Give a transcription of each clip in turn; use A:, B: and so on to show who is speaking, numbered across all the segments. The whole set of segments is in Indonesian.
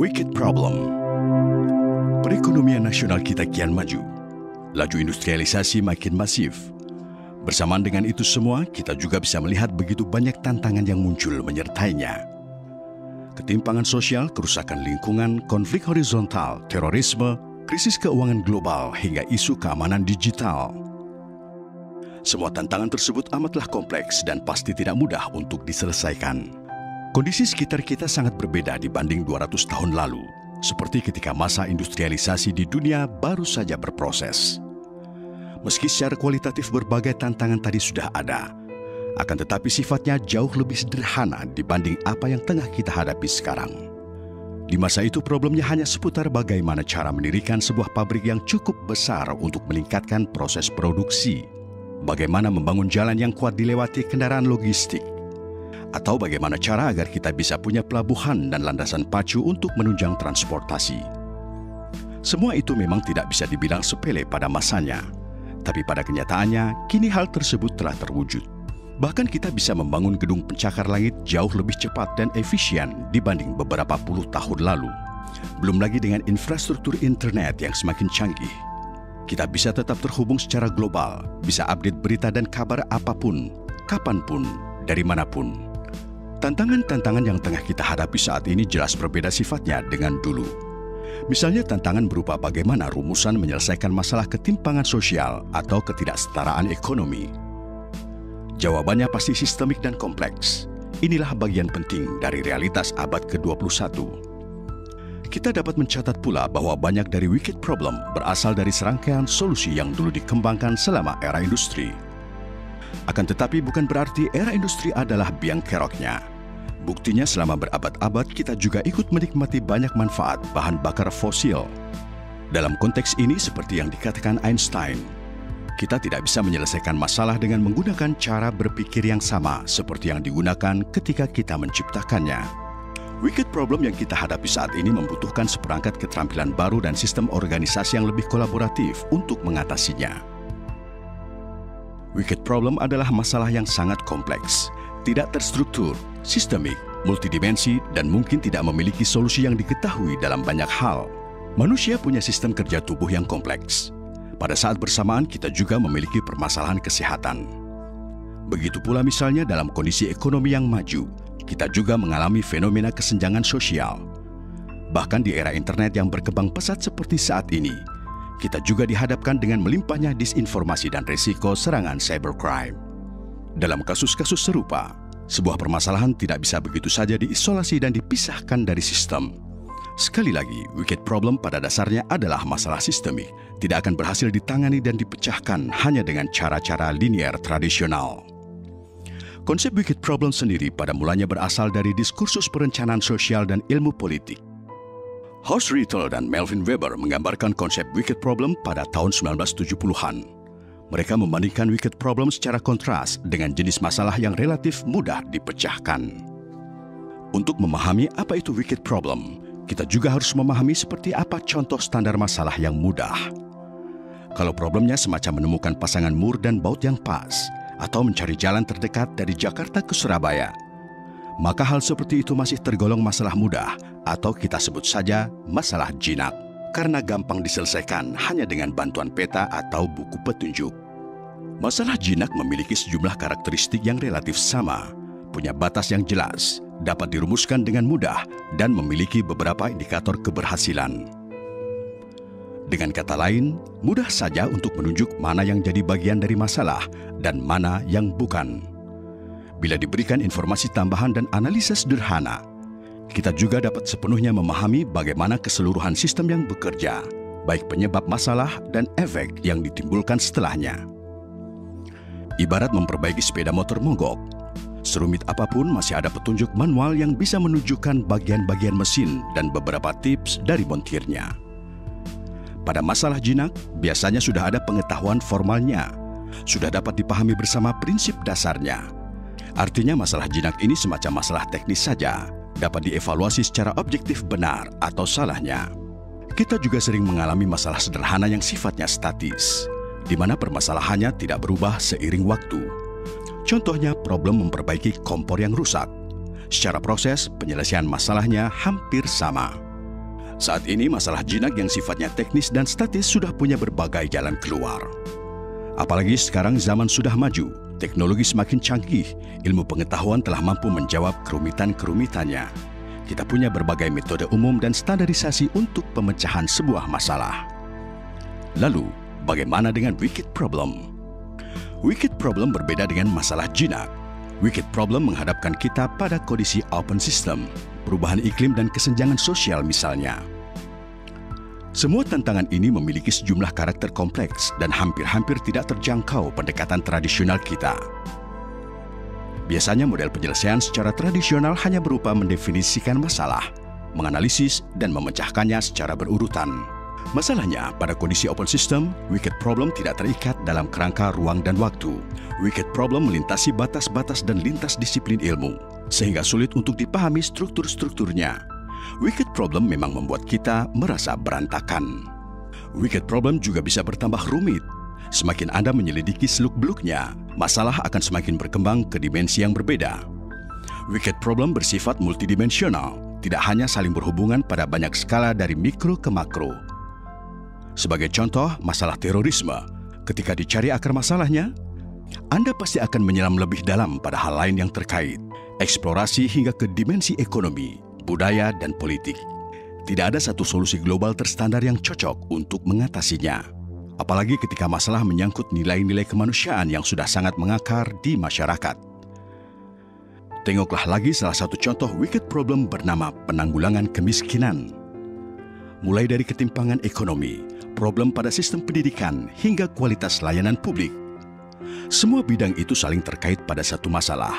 A: Wicked Problem. Perekonomian nasional kita kian maju. Laju industrialisasi makin masif. Bersamaan dengan itu semua, kita juga bisa melihat begitu banyak tantangan yang muncul menyertainya. Ketimpangan sosial, kerusakan lingkungan, konflik horizontal, terorisme, krisis keuangan global, hingga isu keamanan digital. Semua tantangan tersebut amatlah kompleks dan pasti tidak mudah untuk diselesaikan. Kondisi sekitar kita sangat berbeda dibanding 200 tahun lalu, seperti ketika masa industrialisasi di dunia baru saja berproses. Meski secara kualitatif berbagai tantangan tadi sudah ada, akan tetapi sifatnya jauh lebih sederhana dibanding apa yang tengah kita hadapi sekarang. Di masa itu problemnya hanya seputar bagaimana cara mendirikan sebuah pabrik yang cukup besar untuk meningkatkan proses produksi, bagaimana membangun jalan yang kuat dilewati kendaraan logistik, atau bagaimana cara agar kita bisa punya pelabuhan dan landasan pacu untuk menunjang transportasi. Semua itu memang tidak bisa dibilang sepele pada masanya, tapi pada kenyataannya kini hal tersebut telah terwujud. Bahkan kita bisa membangun gedung pencakar langit jauh lebih cepat dan efisien dibanding beberapa puluh tahun lalu. Belum lagi dengan infrastruktur internet yang semakin canggih. Kita bisa tetap terhubung secara global, bisa update berita dan kabar apapun, kapanpun, dari manapun. Tantangan-tantangan yang tengah kita hadapi saat ini jelas berbeda sifatnya dengan dulu. Misalnya tantangan berupa bagaimana rumusan menyelesaikan masalah ketimpangan sosial atau ketidaksetaraan ekonomi. Jawabannya pasti sistemik dan kompleks. Inilah bagian penting dari realitas abad ke-21. Kita dapat mencatat pula bahwa banyak dari wicked problem berasal dari serangkaian solusi yang dulu dikembangkan selama era industri. Akan tetapi bukan berarti era industri adalah biang keroknya. Buktinya selama berabad-abad kita juga ikut menikmati banyak manfaat bahan bakar fosil. Dalam konteks ini seperti yang dikatakan Einstein, kita tidak bisa menyelesaikan masalah dengan menggunakan cara berpikir yang sama seperti yang digunakan ketika kita menciptakannya. Wicked problem yang kita hadapi saat ini membutuhkan seperangkat keterampilan baru dan sistem organisasi yang lebih kolaboratif untuk mengatasinya. Wicked problem adalah masalah yang sangat kompleks, tidak terstruktur, sistemik, multidimensi, dan mungkin tidak memiliki solusi yang diketahui dalam banyak hal. Manusia punya sistem kerja tubuh yang kompleks. Pada saat bersamaan kita juga memiliki permasalahan kesehatan. Begitu pula misalnya dalam kondisi ekonomi yang maju, kita juga mengalami fenomena kesenjangan sosial. Bahkan di era internet yang berkembang pesat seperti saat ini, kita juga dihadapkan dengan melimpahnya disinformasi dan risiko serangan cybercrime. Dalam kasus-kasus serupa, sebuah permasalahan tidak bisa begitu saja diisolasi dan dipisahkan dari sistem. Sekali lagi, wicked problem pada dasarnya adalah masalah sistemik, tidak akan berhasil ditangani dan dipecahkan hanya dengan cara-cara linear tradisional. Konsep wicked problem sendiri pada mulanya berasal dari diskursus perencanaan sosial dan ilmu politik. Horst Rittel dan Melvin Weber menggambarkan konsep wicked problem pada tahun 1970-an. Mereka membandingkan wicked problem secara kontras dengan jenis masalah yang relatif mudah dipecahkan. Untuk memahami apa itu wicked problem, kita juga harus memahami seperti apa contoh standar masalah yang mudah. Kalau problemnya semacam menemukan pasangan mur dan baut yang pas, atau mencari jalan terdekat dari Jakarta ke Surabaya, maka hal seperti itu masih tergolong masalah mudah, atau kita sebut saja masalah jinak, karena gampang diselesaikan hanya dengan bantuan peta atau buku petunjuk. Masalah jinak memiliki sejumlah karakteristik yang relatif sama, punya batas yang jelas, dapat dirumuskan dengan mudah, dan memiliki beberapa indikator keberhasilan. Dengan kata lain, mudah saja untuk menunjuk mana yang jadi bagian dari masalah dan mana yang bukan. Bila diberikan informasi tambahan dan analisa sederhana, kita juga dapat sepenuhnya memahami bagaimana keseluruhan sistem yang bekerja, baik penyebab masalah dan efek yang ditimbulkan setelahnya. Ibarat memperbaiki sepeda motor mogok, serumit apapun masih ada petunjuk manual yang bisa menunjukkan bagian-bagian mesin dan beberapa tips dari montirnya. Pada masalah jinak, biasanya sudah ada pengetahuan formalnya, sudah dapat dipahami bersama prinsip dasarnya. Artinya masalah jinak ini semacam masalah teknis saja, dapat dievaluasi secara objektif benar atau salahnya. Kita juga sering mengalami masalah sederhana yang sifatnya statis, di mana permasalahannya tidak berubah seiring waktu. Contohnya problem memperbaiki kompor yang rusak. Secara proses, penyelesaian masalahnya hampir sama. Saat ini masalah jinak yang sifatnya teknis dan statis sudah punya berbagai jalan keluar. Apalagi sekarang zaman sudah maju, teknologi semakin canggih, ilmu pengetahuan telah mampu menjawab kerumitan-kerumitannya. Kita punya berbagai metode umum dan standarisasi untuk pemecahan sebuah masalah. Lalu, bagaimana dengan wicked problem? Wicked problem berbeda dengan masalah jinak. Wicked problem menghadapkan kita pada kondisi open system, perubahan iklim dan kesenjangan sosial misalnya. Semua tantangan ini memiliki sejumlah karakter kompleks dan hampir-hampir tidak terjangkau pendekatan tradisional kita. Biasanya model penyelesaian secara tradisional hanya berupa mendefinisikan masalah, menganalisis, dan memecahkannya secara berurutan. Masalahnya, pada kondisi open system, wicked problem tidak terikat dalam kerangka ruang dan waktu. Wicked problem melintasi batas-batas dan lintas disiplin ilmu, sehingga sulit untuk dipahami struktur-strukturnya. Wicked problem memang membuat kita merasa berantakan. Wicked problem juga bisa bertambah rumit. Semakin Anda menyelidiki seluk-beluknya, masalah akan semakin berkembang ke dimensi yang berbeda. Wicked problem bersifat multidimensional, tidak hanya saling berhubungan pada banyak skala dari mikro ke makro. Sebagai contoh, masalah terorisme. Ketika dicari akar masalahnya, Anda pasti akan menyelam lebih dalam pada hal lain yang terkait, eksplorasi hingga ke dimensi ekonomi, budaya, dan politik. Tidak ada satu solusi global terstandar yang cocok untuk mengatasinya. Apalagi ketika masalah menyangkut nilai-nilai kemanusiaan yang sudah sangat mengakar di masyarakat. Tengoklah lagi salah satu contoh wicked problem bernama penanggulangan kemiskinan. Mulai dari ketimpangan ekonomi, problem pada sistem pendidikan, hingga kualitas layanan publik. Semua bidang itu saling terkait pada satu masalah.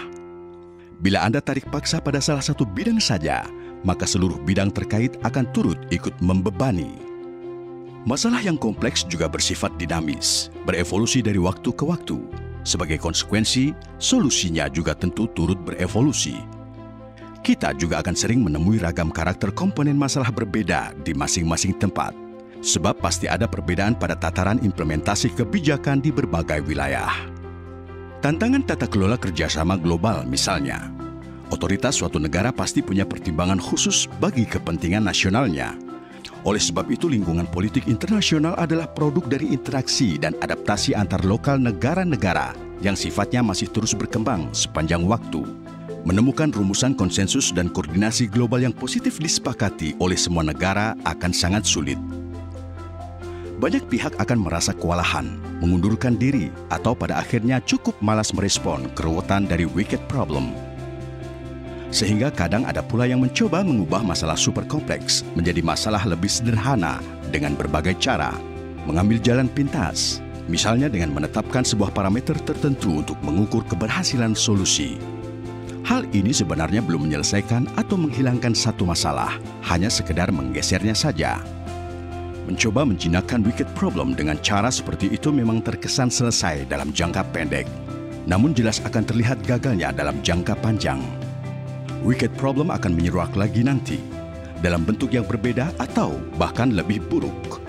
A: Bila Anda tarik paksa pada salah satu bidang saja, maka seluruh bidang terkait akan turut ikut membebani. Masalah yang kompleks juga bersifat dinamis, berevolusi dari waktu ke waktu. Sebagai konsekuensi, solusinya juga tentu turut berevolusi. Kita juga akan sering menemui ragam karakter komponen masalah berbeda di masing-masing tempat, sebab pasti ada perbedaan pada tataran implementasi kebijakan di berbagai wilayah. Tantangan tata kelola kerjasama global misalnya. Otoritas suatu negara pasti punya pertimbangan khusus bagi kepentingan nasionalnya. Oleh sebab itu, lingkungan politik internasional adalah produk dari interaksi dan adaptasi antar lokal negara-negara yang sifatnya masih terus berkembang sepanjang waktu. Menemukan rumusan konsensus dan koordinasi global yang positif disepakati oleh semua negara akan sangat sulit. Banyak pihak akan merasa kewalahan, mengundurkan diri, atau pada akhirnya cukup malas merespon keruwetan dari wicked problem. Sehingga kadang ada pula yang mencoba mengubah masalah super kompleks menjadi masalah lebih sederhana dengan berbagai cara, mengambil jalan pintas, misalnya dengan menetapkan sebuah parameter tertentu untuk mengukur keberhasilan solusi. Hal ini sebenarnya belum menyelesaikan atau menghilangkan satu masalah, hanya sekedar menggesernya saja. Mencoba menjinakkan wicked problem dengan cara seperti itu memang terkesan selesai dalam jangka pendek, namun jelas akan terlihat gagalnya dalam jangka panjang. Wicked problem akan menyeruak lagi nanti, dalam bentuk yang berbeda atau bahkan lebih buruk.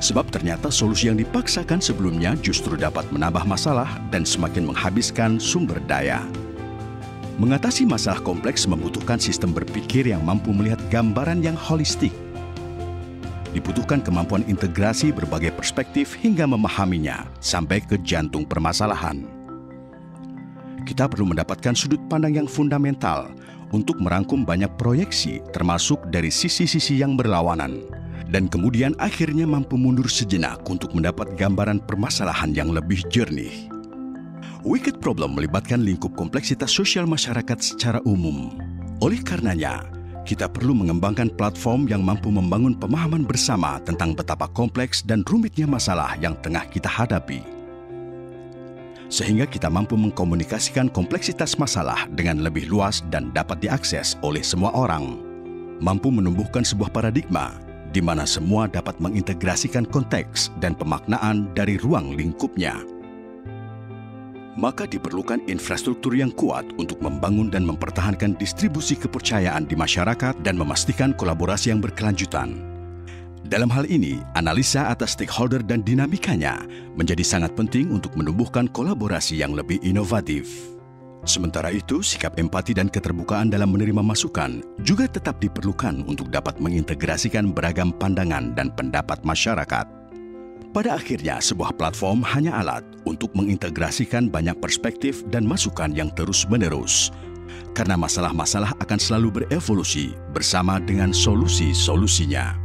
A: Sebab ternyata solusi yang dipaksakan sebelumnya justru dapat menambah masalah dan semakin menghabiskan sumber daya. Mengatasi masalah kompleks membutuhkan sistem berpikir yang mampu melihat gambaran yang holistik. Dibutuhkan kemampuan integrasi berbagai perspektif hingga memahaminya sampai ke jantung permasalahan. Kita perlu mendapatkan sudut pandang yang fundamental untuk merangkum banyak proyeksi termasuk dari sisi-sisi yang berlawanan, dan kemudian akhirnya mampu mundur sejenak untuk mendapat gambaran permasalahan yang lebih jernih. Wicked problem melibatkan lingkup kompleksitas sosial masyarakat secara umum. Oleh karenanya, kita perlu mengembangkan platform yang mampu membangun pemahaman bersama tentang betapa kompleks dan rumitnya masalah yang tengah kita hadapi. Sehingga kita mampu mengkomunikasikan kompleksitas masalah dengan lebih luas dan dapat diakses oleh semua orang. Mampu menumbuhkan sebuah paradigma di mana semua dapat mengintegrasikan konteks dan pemaknaan dari ruang lingkupnya. Maka diperlukan infrastruktur yang kuat untuk membangun dan mempertahankan distribusi kepercayaan di masyarakat dan memastikan kolaborasi yang berkelanjutan. Dalam hal ini, analisa atas stakeholder dan dinamikanya menjadi sangat penting untuk menumbuhkan kolaborasi yang lebih inovatif. Sementara itu, sikap empati dan keterbukaan dalam menerima masukan juga tetap diperlukan untuk dapat mengintegrasikan beragam pandangan dan pendapat masyarakat. Pada akhirnya, sebuah platform hanya alat untuk mengintegrasikan banyak perspektif dan masukan yang terus-menerus. Karena masalah-masalah akan selalu berevolusi bersama dengan solusi-solusinya.